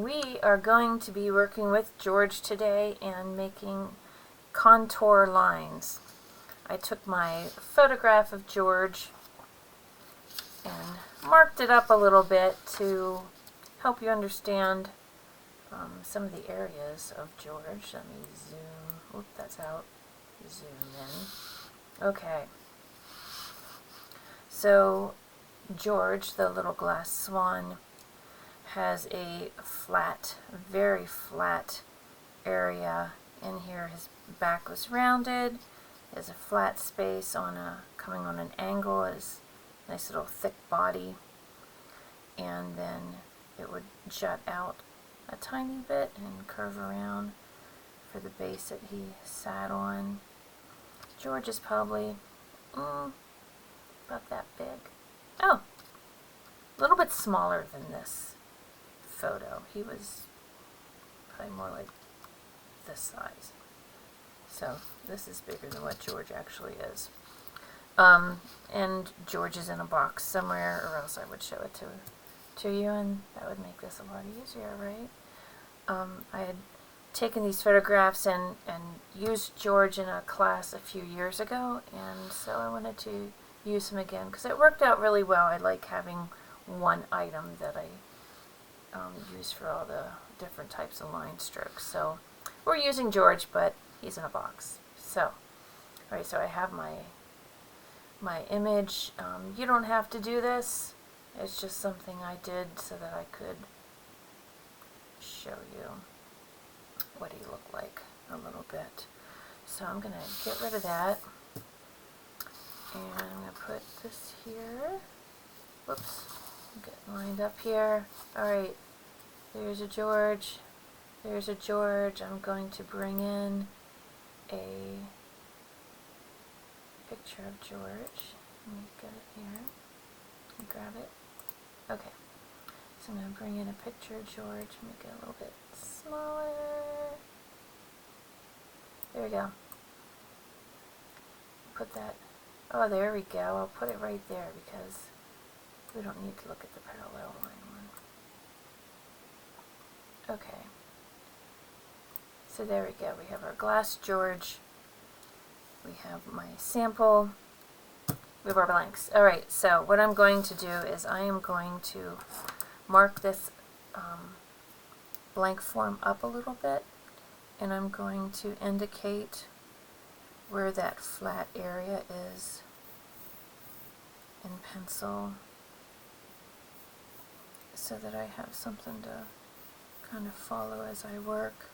We are going to be working with George today and making contour lines. I took my photograph of George and marked it up a little bit to help you understand some of the areas of George. Let me zoom. Oop, that's out. Zoom in. Okay. So George, the little glass swan, has a flat, very flat area in here. His back was rounded. There's a flat space coming on an angle. His nice little thick body, and then it would jut out a tiny bit and curve around for the base that he sat on. George is probably about that big. Oh, a little bit smaller than this photo. He was probably more like this size. So this is bigger than what George actually is. And George is in a box somewhere, or else I would show it to you, and that would make this a lot easier, right? I had taken these photographs and used George in a class a few years ago, and so I wanted to use him again because it worked out really well. I like having one item that I use for all the different types of line strokes. So we're using George, but he's in a box. So, alright, so I have my image. You don't have to do this. It's just something I did so that I could show you what he looked like a little bit. So I'm going to get rid of that, and I'm going to put this here. Whoops, get lined up here. Alright, there's a George. There's a George. I'm going to bring in a picture of George. Let me get it here and grab it. Okay, so I'm going to bring in a picture of George, make it a little bit smaller. There we go. Put that, oh, there we go. I'll put it right there because we don't need to look at the parallel line one. Okay. So there we go. We have our glass George. We have my sample. We have our blanks. Alright, so what I'm going to do is I am going to mark this blank form up a little bit, and I'm going to indicate where that flat area is in pencil so that I have something to kind of follow as I work.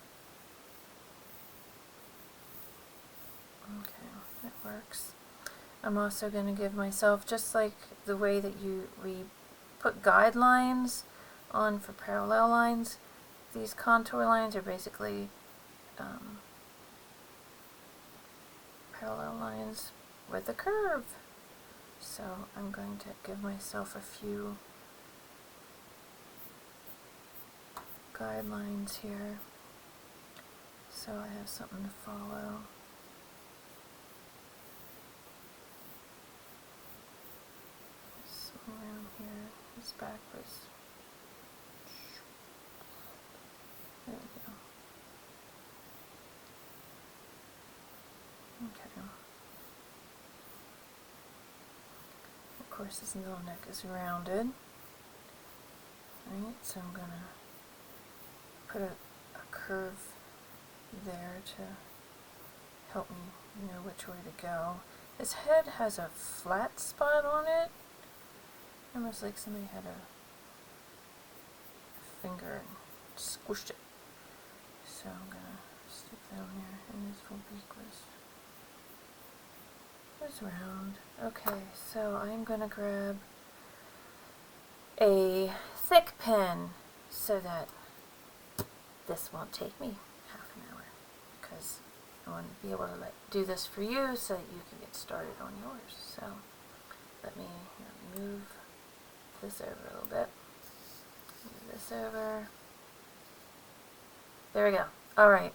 Okay, that works. I'm also going to give myself, just like the way that we put guidelines on for parallel lines, these contour lines are basically parallel lines with a curve. So I'm going to give myself a few guidelines here so I have something to follow. Around here, his back was, there we go. Okay. Of course his middle neck is rounded. Alright, so I'm gonna put a curve there to help me know which way to go. His head has a flat spot on it. Almost like somebody had a finger and squished it. So I'm going to stick down there, and his little beak was round. Okay, so I'm going to grab a thick pen so that this won't take me half an hour, because I want to be able to do this for you so that you can get started on yours. So let me move this over a little bit. Move this over. There we go. Alright.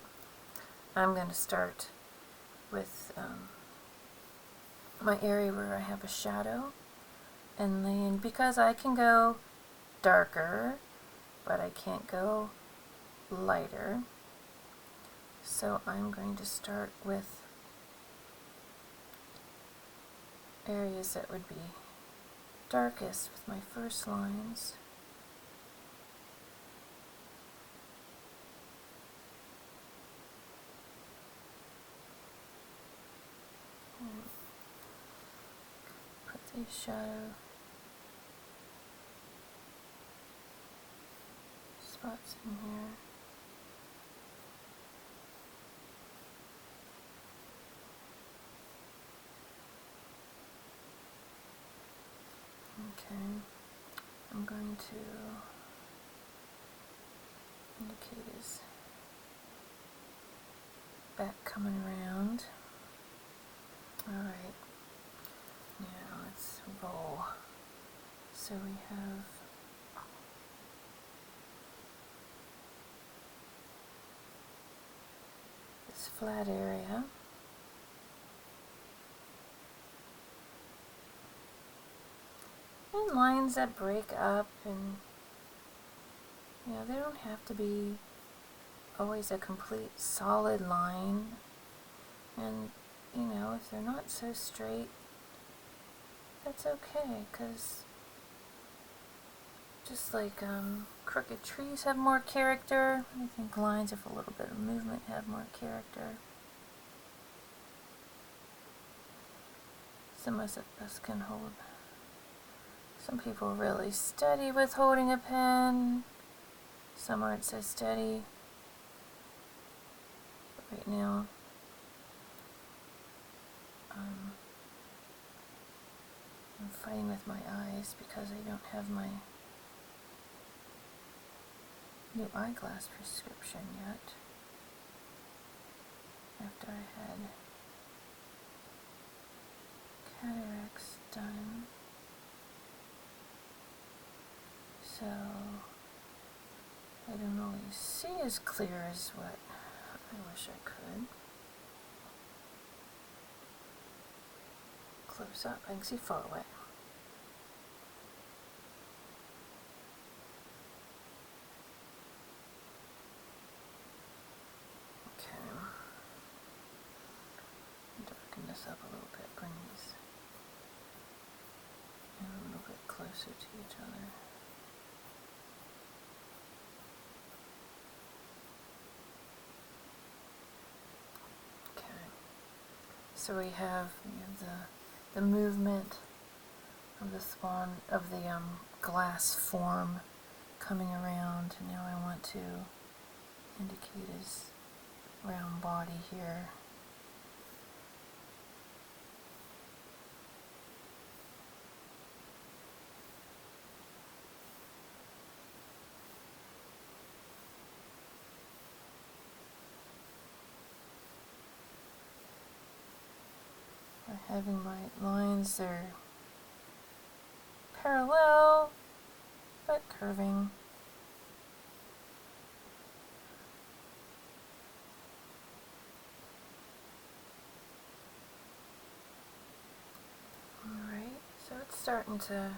I'm going to start with my area where I have a shadow. And then because I can go darker but I can't go lighter. So I'm going to start with areas that would be darkest with my first lines. Put these shadow spots in here. Okay, I'm going to indicate his back coming around. Alright, now let's roll. So we have this flat area. And lines that break up, and they don't have to be always a complete solid line. And if they're not so straight, that's okay, because just like crooked trees have more character, I think lines with a little bit of movement have more character. Some of us can hold. Some people are really steady with holding a pen. Some aren't so steady. But right now, I'm fighting with my eyes because I don't have my new eyeglass prescription yet. After I had cataracts done. So I don't always see as clear as what I wish I could. Close up, I can see far away. Okay. Darken this up a little bit, bring these in a little bit closer to each other. So we have the movement of the swan, of the glass form coming around. And now I want to indicate his round body here. Having my lines, they're parallel but curving. Alright, so it's starting to